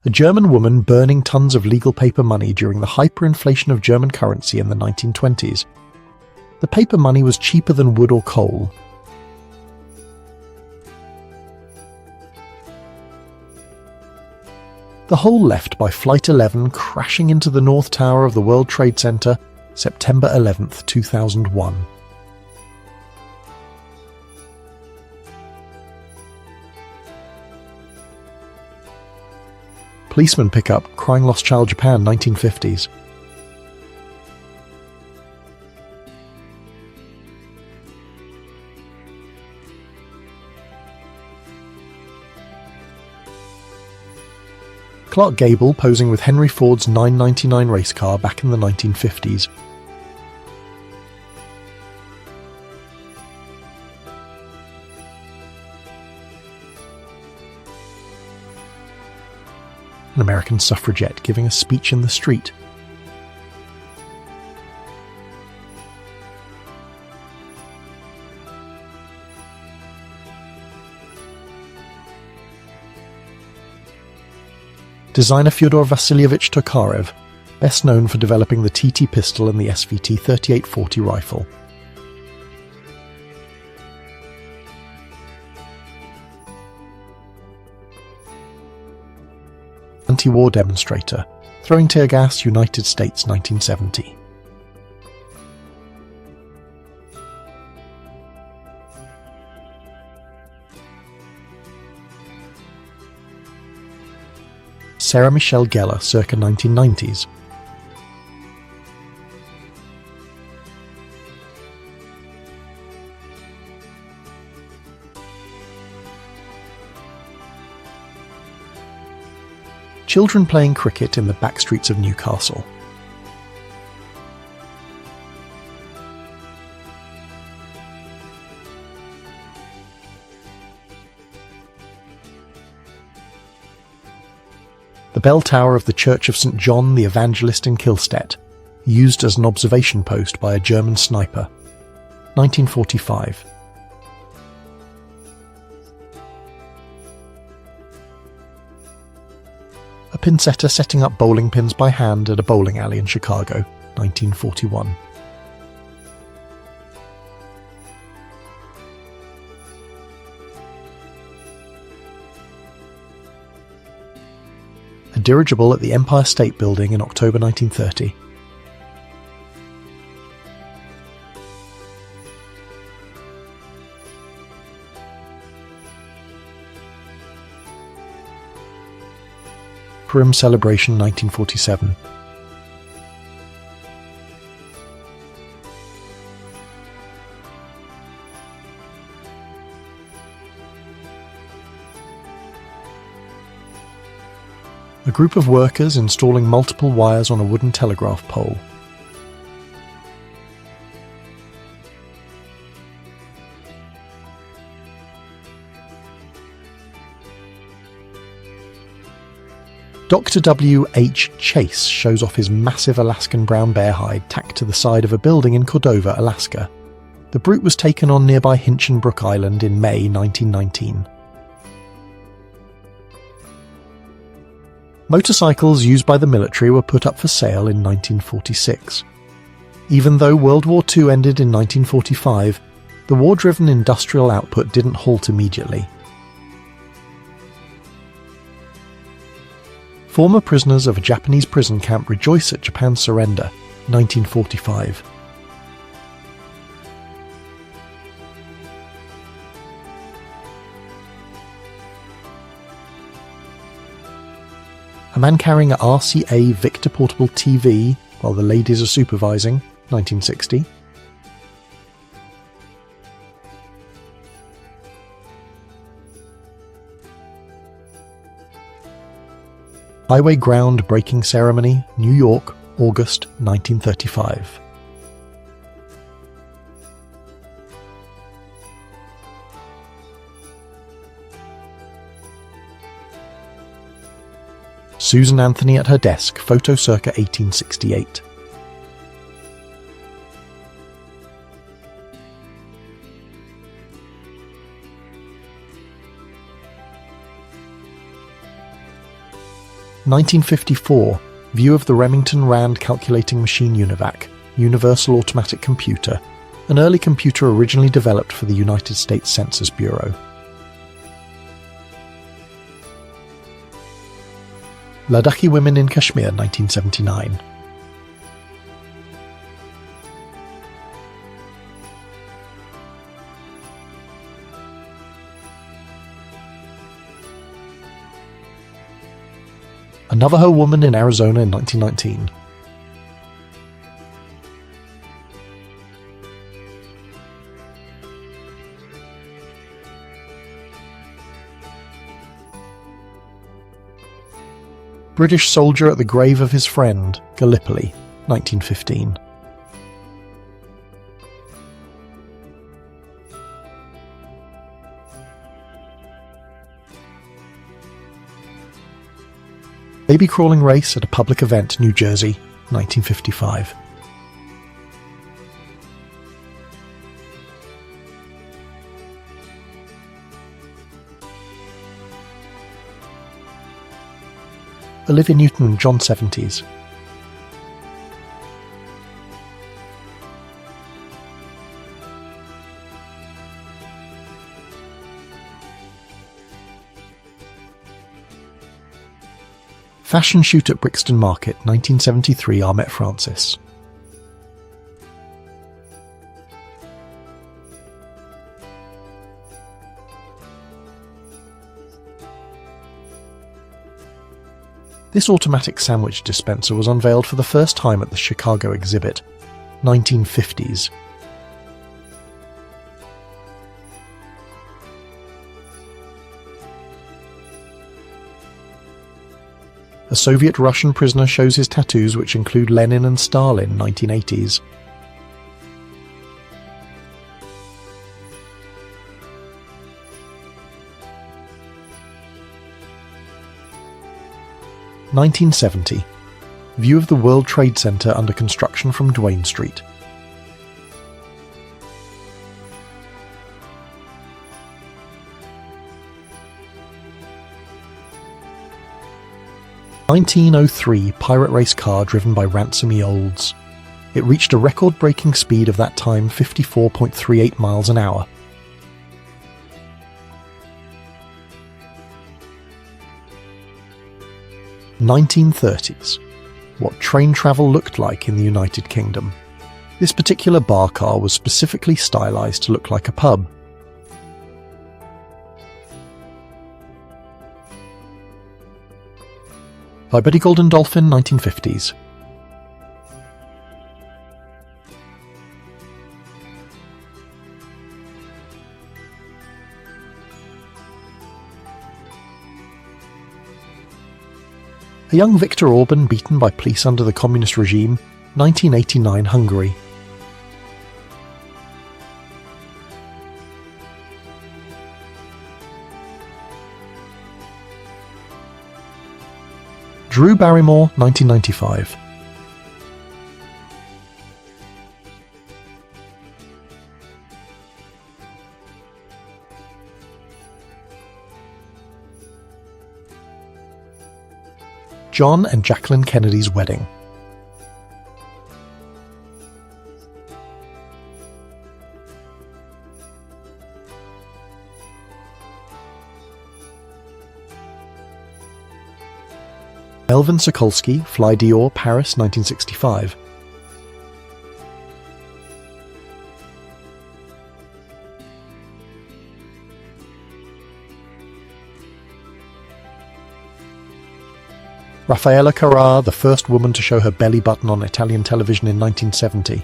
A German woman burning tons of legal paper money during the hyperinflation of German currency in the 1920s. The paper money was cheaper than wood or coal. The hole left by Flight 11 crashing into the North Tower of the World Trade Center, September 11, 2001. Policeman pickup, crying lost child, Japan, 1950s. Clark Gable posing with Henry Ford's 999 race car back in the 1950s. An American suffragette giving a speech in the street. Designer Fyodor Vasilyevich Tokarev, best known for developing the TT pistol and the SVT 3840 rifle. Anti-war demonstrator, throwing tear gas, United States, 1970. Sarah Michelle Gellar, circa 1990s. Children playing cricket in the back streets of Newcastle. The bell tower of the Church of St. John the Evangelist in Kilstead, used as an observation post by a German sniper. 1945. A pin setter setting up bowling pins by hand at a bowling alley in Chicago. 1941. A dirigible at the Empire State Building in October 1930. Purim celebration, 1947. A group of workers installing multiple wires on a wooden telegraph pole. Dr. W. H. Chase shows off his massive Alaskan brown bear hide tacked to the side of a building in Cordova, Alaska. The brute was taken on nearby Hinchinbrook Island in May 1919. Motorcycles used by the military were put up for sale in 1946. Even though World War II ended in 1945, the war-driven industrial output didn't halt immediately. Former prisoners of a Japanese prison camp rejoice at Japan's surrender, 1945. A man carrying a RCA Victor portable TV while the ladies are supervising, 1960. Highway ground breaking ceremony, New York, August 1935. Susan Anthony at her desk, photo circa 1868. 1954, view of the Remington Rand Calculating Machine UNIVAC, Universal Automatic Computer, an early computer originally developed for the United States Census Bureau. Ladakhi women in Kashmir, 1979. A Navajo woman in Arizona in 1919. British soldier at the grave of his friend, Gallipoli, 1915. Baby crawling race at a public event, New Jersey, 1955. Olivia Newton, John 70s. Fashion shoot at Brixton Market, 1973, Armette Francis. This automatic sandwich dispenser was unveiled for the first time at the Chicago exhibit, 1950s. A Soviet-Russian prisoner shows his tattoos, which include Lenin and Stalin, 1980s. (1970) View of the World Trade Center under construction from Duane Street. (1903) Pirate race car driven by Ransom E. Olds. It reached a record-breaking speed of that time, 54.38 miles an hour. (1930s) What train travel looked like in the United Kingdom. This particular bar car was specifically stylized to look like a pub. By Betty Golden Dolphin, 1950s. A young Viktor Orban beaten by police under the communist regime, 1989 Hungary. Drew Barrymore, 1995. John and Jacqueline Kennedy's wedding. Melvin Sokolsky, Fly Dior, Paris, 1965. Raffaella Carrà, the first woman to show her belly button on Italian television in 1970.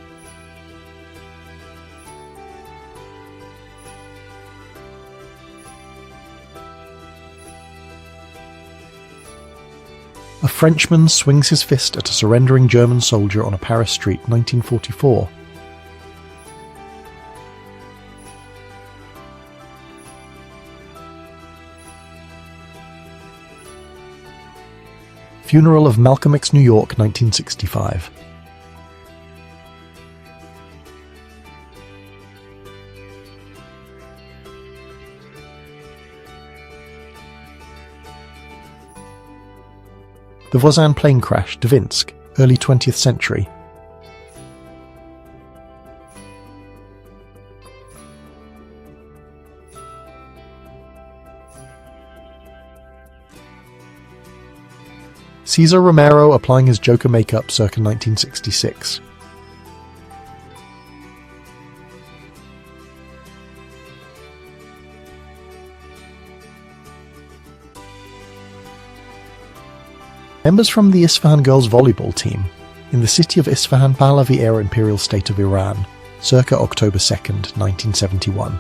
A Frenchman swings his fist at a surrendering German soldier on a Paris street, 1944. Funeral of Malcolm X, New York, 1965. The Voisin plane crash, Dvinsk, early 20th century. Cesar Romero applying his Joker makeup circa 1966. Members from the Isfahan girls volleyball team in the city of Isfahan, Pahlavi-era imperial state of Iran, circa October 2nd, 1971.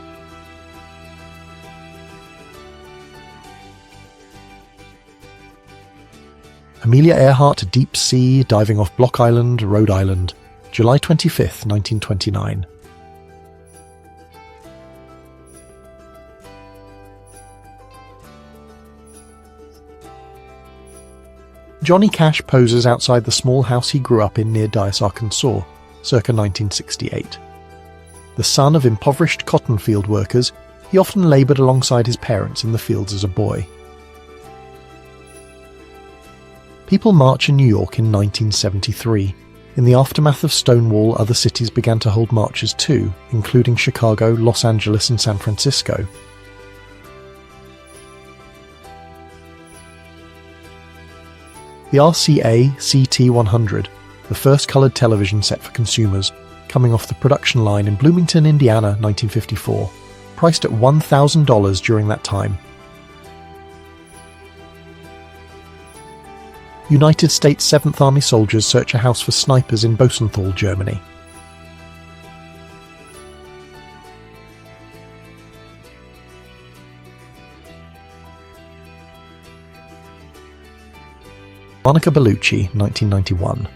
Amelia Earhart deep sea diving off Block Island, Rhode Island, July 25th, 1929. Johnny Cash poses outside the small house he grew up in near Dyess, Arkansas, circa 1968. The son of impoverished cotton field workers, he often laboured alongside his parents in the fields as a boy. People march in New York in 1973. In the aftermath of Stonewall, other cities began to hold marches too, including Chicago, Los Angeles and San Francisco. The RCA CT100, the first coloured television set for consumers, coming off the production line in Bloomington, Indiana, 1954, priced at $1,000 during that time. United States 7th Army soldiers search a house for snipers in Bosenthal, Germany. Monica Bellucci, 1991.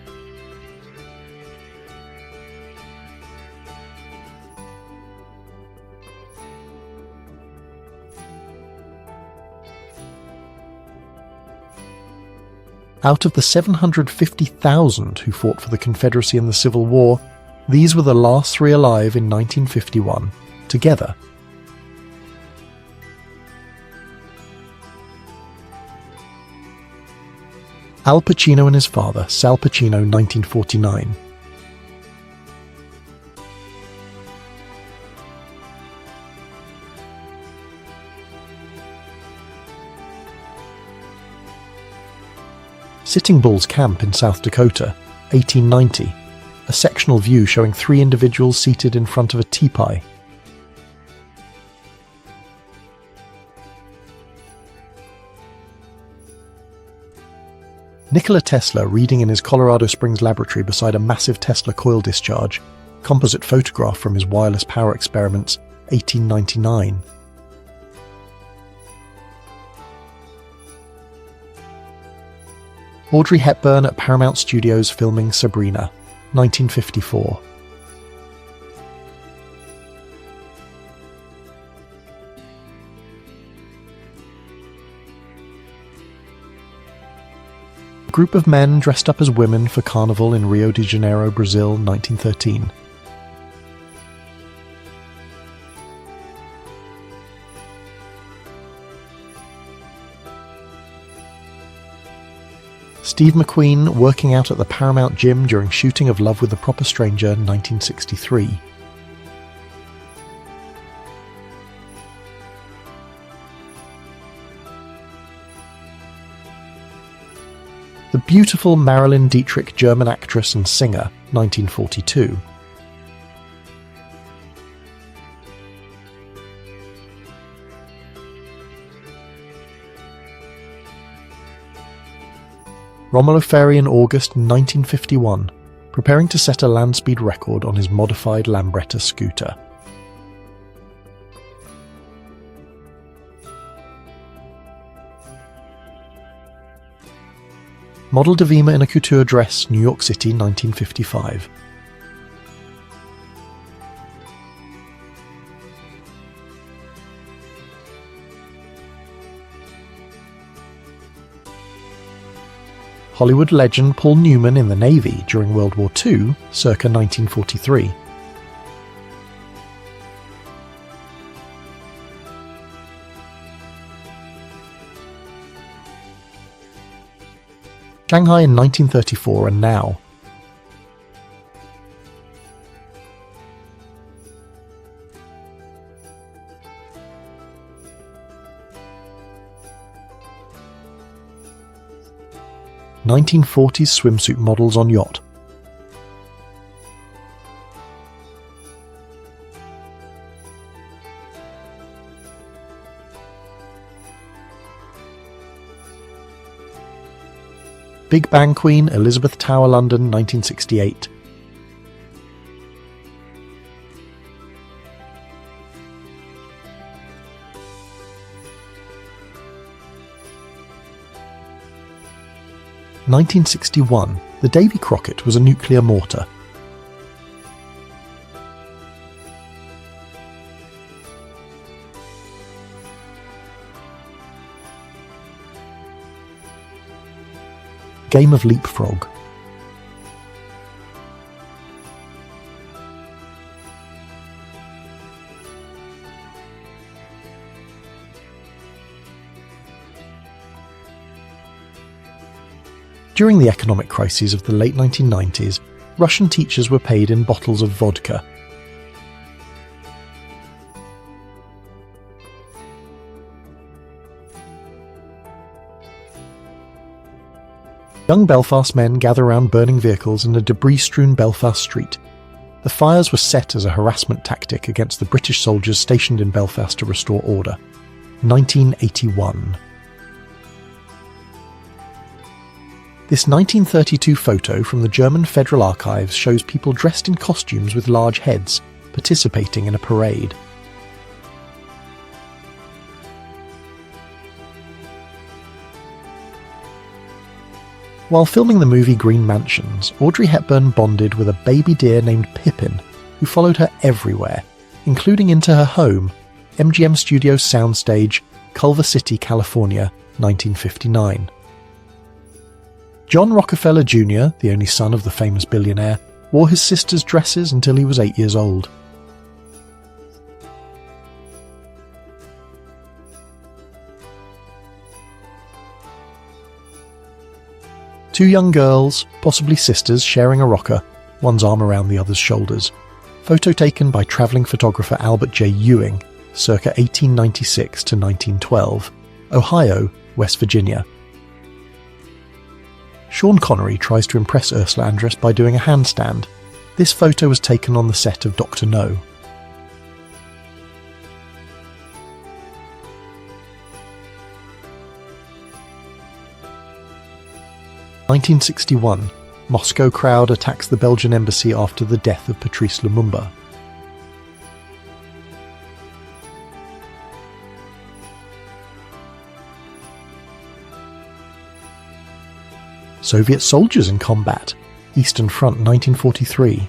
Out of the 750,000 who fought for the Confederacy in the Civil War, these were the last 3 alive in 1951, together. Al Pacino and his father, Sal Pacino, 1949. Sitting Bull's Camp in South Dakota, 1890. A sectional view showing 3 individuals seated in front of a teepee. Nikola Tesla reading in his Colorado Springs laboratory beside a massive Tesla coil discharge, composite photograph from his wireless power experiments, 1899. Audrey Hepburn at Paramount Studios filming Sabrina, 1954. A group of men dressed up as women for Carnival in Rio de Janeiro, Brazil, 1913. Steve McQueen working out at the Paramount Gym during shooting of Love with a Proper Stranger, 1963. The beautiful Marilyn Dietrich, German actress and singer, 1942. Romulo Ferri in August 1951, preparing to set a land speed record on his modified Lambretta scooter. Model Davima in a couture dress, New York City, 1955. Hollywood legend Paul Newman in the Navy during World War II, circa 1943. Shanghai in 1934 and now. (1940s) swimsuit models on yacht. Big Bang Queen, Elizabeth Tower, London, 1968. (1961) The Davy Crockett was a nuclear mortar. Game of leapfrog. During the economic crises of the late 1990s, Russian teachers were paid in bottles of vodka. Young Belfast men gather around burning vehicles in a debris-strewn Belfast street. The fires were set as a harassment tactic against the British soldiers stationed in Belfast to restore order. 1981. This 1932 photo from the German Federal Archives shows people dressed in costumes with large heads, participating in a parade. While filming the movie Green Mansions, Audrey Hepburn bonded with a baby deer named Pippin, who followed her everywhere, including into her home, MGM Studios soundstage, Culver City, California, 1959. John Rockefeller Jr., the only son of the famous billionaire, wore his sister's dresses until he was 8 years old. Two young girls, possibly sisters, sharing a rocker, one's arm around the other's shoulders. Photo taken by travelling photographer Albert J. Ewing, circa 1896 to 1912, Ohio, West Virginia. Sean Connery tries to impress Ursula Andress by doing a handstand. This photo was taken on the set of Dr. No. (1961) Moscow crowd attacks the Belgian embassy after the death of Patrice Lumumba. Soviet soldiers in combat. Eastern Front, 1943.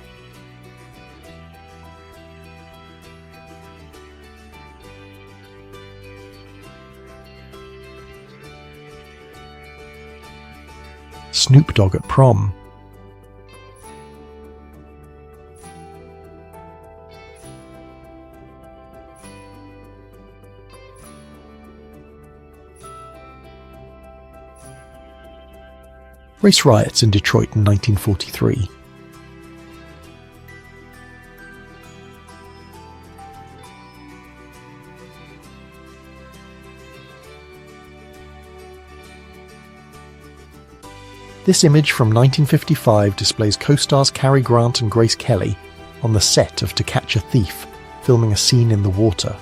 Snoop Dogg at prom. Race riots in Detroit in 1943. This image from 1955 displays co-stars Cary Grant and Grace Kelly on the set of To Catch a Thief, filming a scene in the water.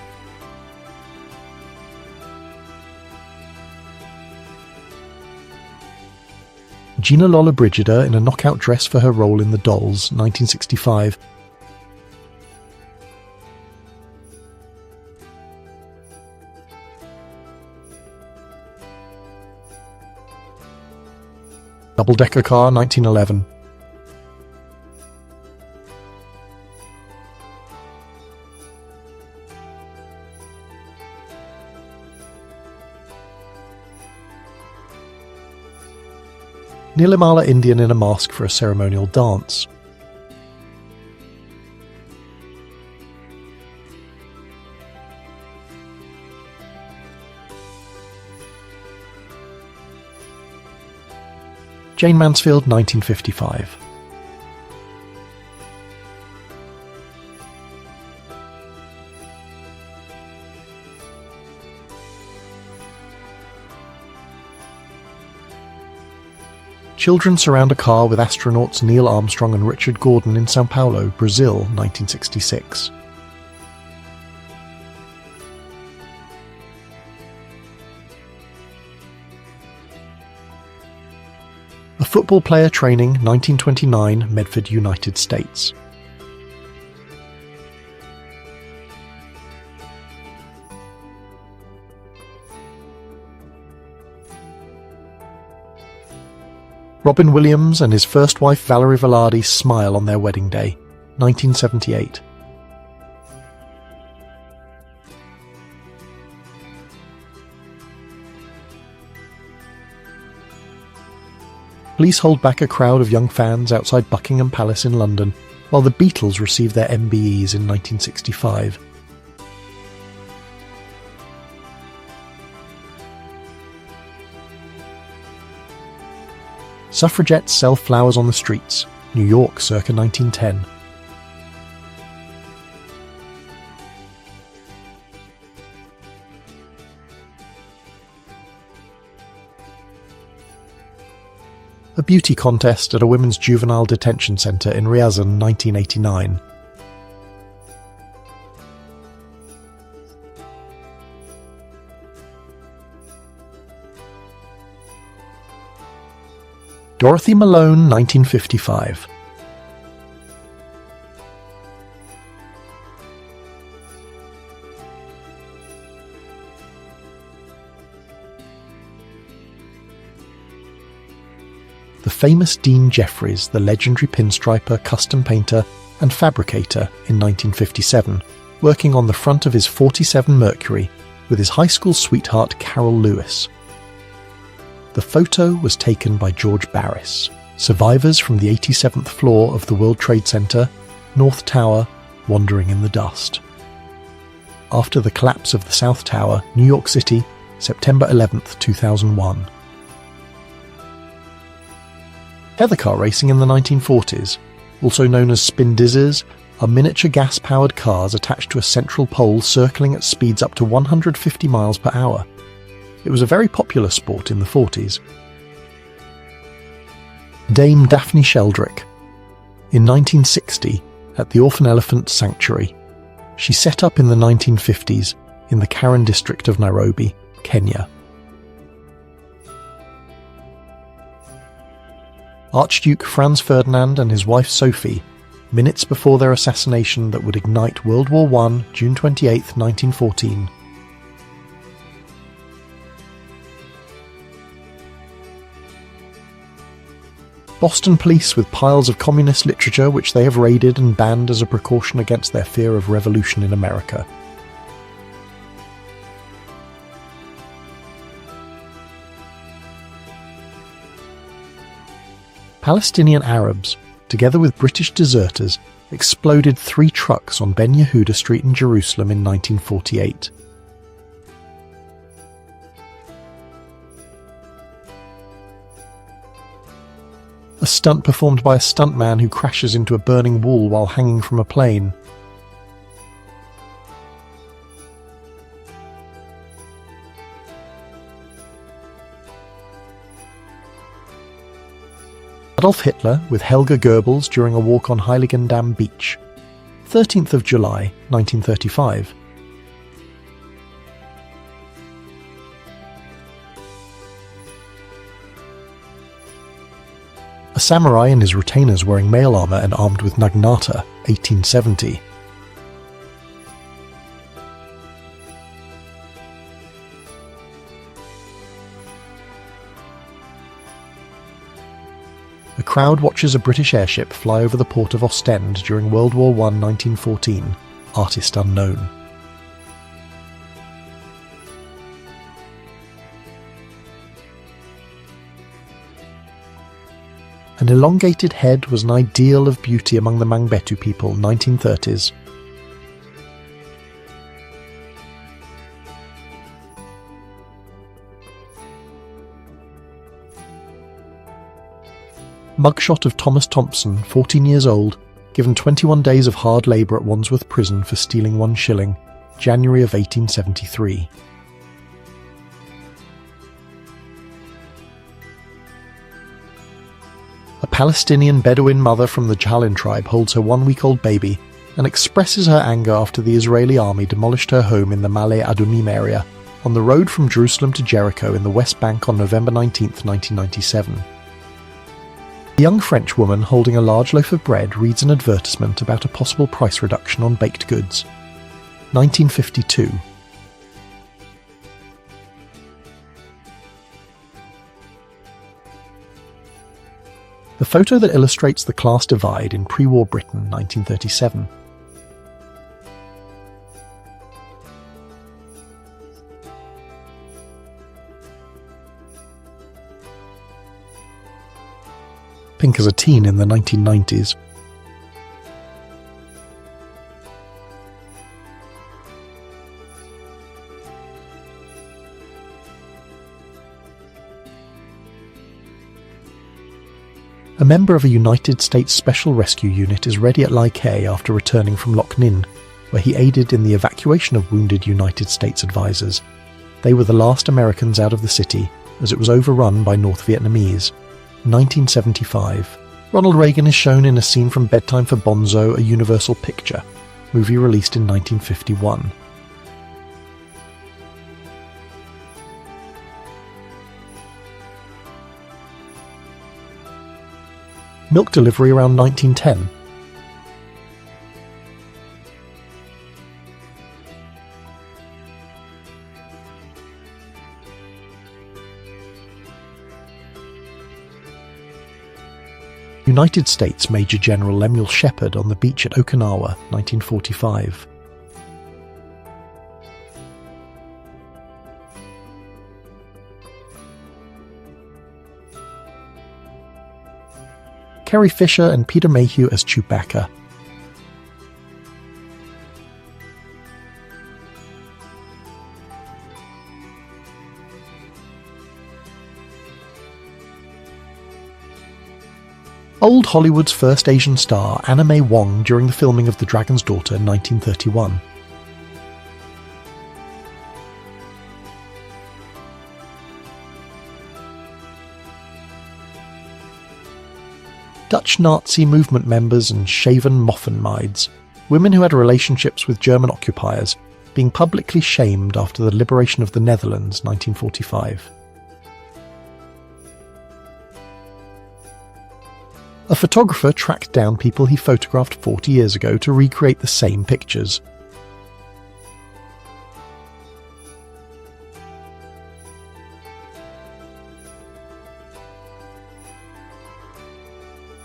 Gina Lollobrigida in a knockout dress for her role in The Dolls, 1965. Double-decker car, 1911. Nilamala Indian in a mask for a ceremonial dance. Jane Mansfield, 1955. Children surround a car with astronauts Neil Armstrong and Richard Gordon in São Paulo, Brazil, 1966. A football player training, 1929, Medford, United States. Robin Williams and his first wife Valerie Velarde smile on their wedding day, 1978. Police hold back a crowd of young fans outside Buckingham Palace in London, while the Beatles receive their MBEs in 1965. Suffragettes sell flowers on the streets, New York circa 1910. A beauty contest at a women's juvenile detention centre in Ryazan, 1989. Dorothy Malone, 1955. The famous Dean Jeffreys, the legendary pinstriper, custom painter and fabricator in 1957, working on the front of his 47 Mercury with his high school sweetheart Carol Lewis. The photo was taken by George Barris. Survivors from the 87th floor of the World Trade Center, North Tower, wandering in the dust. After the collapse of the South Tower, New York City, September 11, 2001. Heather car racing in the 1940s, also known as spin-dizzers, are miniature gas-powered cars attached to a central pole circling at speeds up to 150 miles per hour. It was a very popular sport in the 40s. Dame Daphne Sheldrick. In 1960, at the Orphan Elephant Sanctuary, she set up in the 1950s in the Karen district of Nairobi, Kenya. Archduke Franz Ferdinand and his wife Sophie, minutes before their assassination that would ignite World War I, June 28, 1914. Boston police with piles of communist literature which they have raided and banned as a precaution against their fear of revolution in America. Palestinian Arabs, together with British deserters, exploded 3 trucks on Ben Yehuda Street in Jerusalem in 1948. A stunt performed by a stuntman who crashes into a burning wall while hanging from a plane. Adolf Hitler with Helga Goebbels during a walk on Heiligendamm Beach. 13th of July, 1935. A samurai and his retainers wearing mail armour and armed with naginata, 1870. A crowd watches a British airship fly over the port of Ostend during World War I, 1914. Artist unknown. An elongated head was an ideal of beauty among the Mangbetu people, 1930s. Mugshot of Thomas Thompson, 14 years old, given 21 days of hard labour at Wandsworth Prison for stealing 1 shilling, January of 1873. A Palestinian Bedouin mother from the Jahalin tribe holds her 1-week-old baby and expresses her anger after the Israeli army demolished her home in the Ma'ale Adumim area on the road from Jerusalem to Jericho in the West Bank on November 19, 1997. A young French woman holding a large loaf of bread reads an advertisement about a possible price reduction on baked goods. 1952. The photo that illustrates the class divide in pre-war Britain, 1937. Pink as a teen in the 1990s. A member of a United States Special Rescue Unit is ready at Lai Khe after returning from Loc Ninh, where he aided in the evacuation of wounded United States advisors. They were the last Americans out of the city, as it was overrun by North Vietnamese. 1975. Ronald Reagan is shown in a scene from Bedtime for Bonzo, a Universal Picture, movie released in 1951. Milk delivery around 1910. United States Major General Lemuel Shepard on the beach at Okinawa, 1945. Carrie Fisher and Peter Mayhew as Chewbacca. Old Hollywood's first Asian star, Anna May Wong, during the filming of The Dragon's Daughter in 1931. Dutch Nazi movement members and shaven Moffenmaids, women who had relationships with German occupiers, being publicly shamed after the liberation of the Netherlands, 1945. A photographer tracked down people he photographed 40 years ago to recreate the same pictures.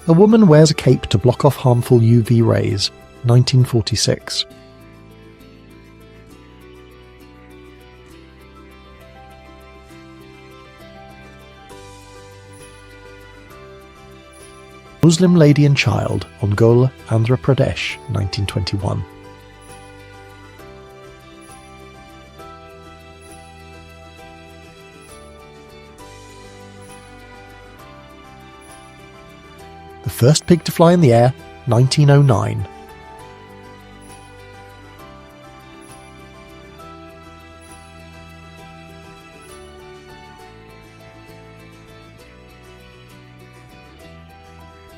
A woman wears a cape to block off harmful UV rays, 1946. Muslim Lady and Child, Ongole, Andhra Pradesh, 1921. The first pig to fly in the air, 1909.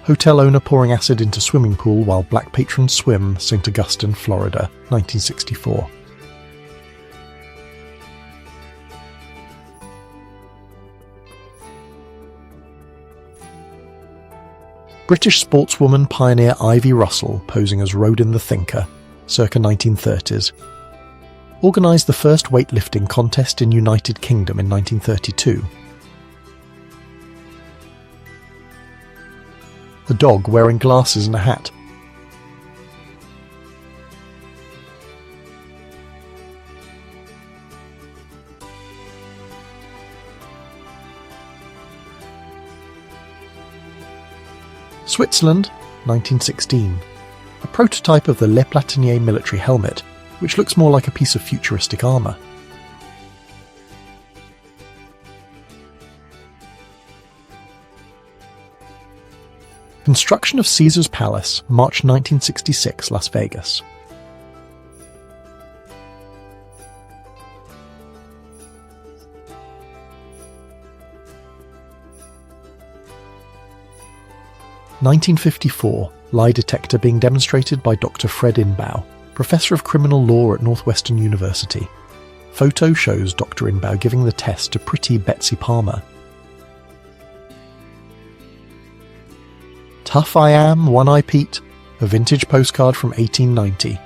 Hotel owner pouring acid into swimming pool while black patrons swim, St. Augustine, Florida, 1964. British sportswoman pioneer Ivy Russell posing as Rodin the Thinker, circa 1930s. Organised the first weightlifting contest in United Kingdom in 1932. A dog wearing glasses and a hat. Switzerland, 1916. A prototype of the Le Platinier military helmet, which looks more like a piece of futuristic armour. Construction of Caesar's Palace, March 1966, Las Vegas. (1954) Lie detector being demonstrated by Dr. Fred Inbau, Professor of Criminal Law at Northwestern University. Photo shows Dr. Inbau giving the test to pretty Betsy Palmer. Tough I Am, One Eye Pete, a vintage postcard from 1890.